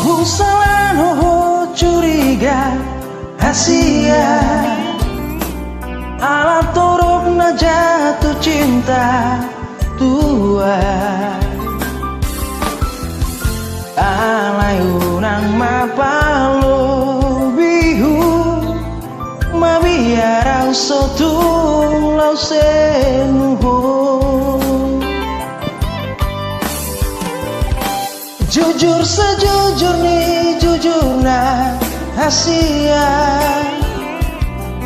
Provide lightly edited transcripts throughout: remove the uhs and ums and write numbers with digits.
Usalan ho curiga hasia ala torok na jatuh cinta tua alay unang mapalo bihu mabiarang sotung lau senuho jujur sejujurnya jujurna hasia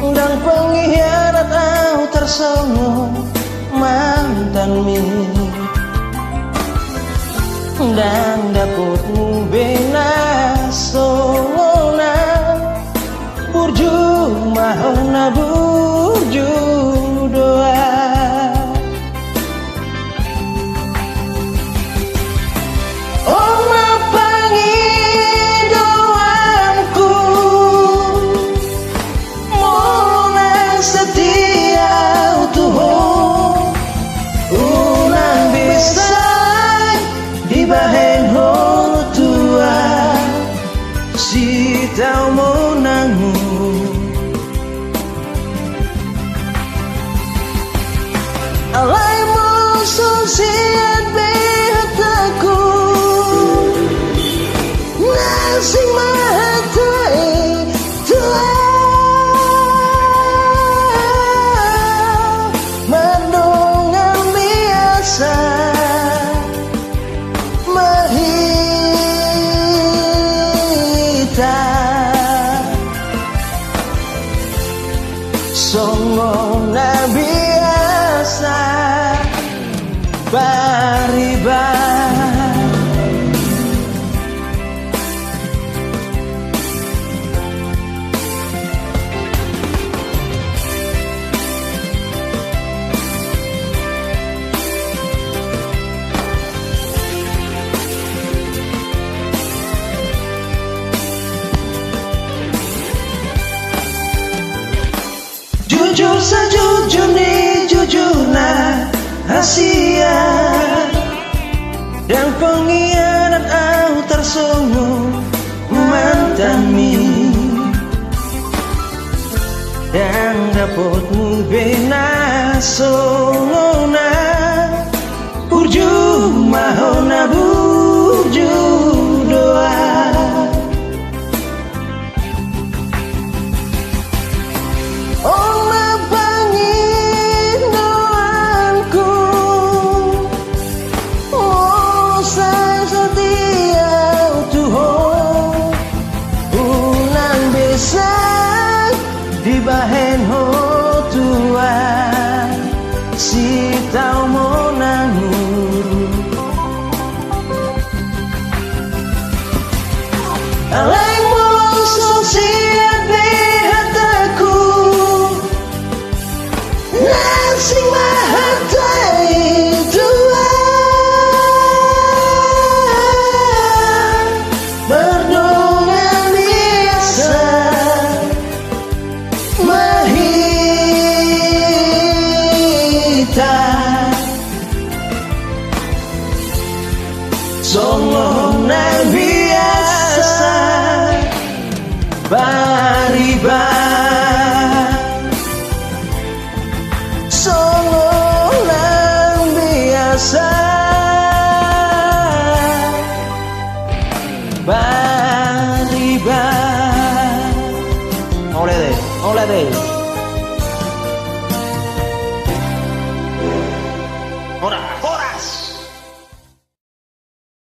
dan penghianat au tersongo mantan mi dan dapatmu bena songona burju mahona burju doa si tau mau nanggung alay mo sosiat behataku nasing mahatai tua mendongan biasa songo na biasa bariba jujur sejujurnya jujurna hasia dan penghianat au tersungguh mantan mi dan dapatmu bena songona burju mahona burju doa dibahen ho tua si tau mau nanggung alay mo sosiat behataku nasing mahatai tua berdongan biasa songo na biasa bariba songo na biasa bariba oleh deh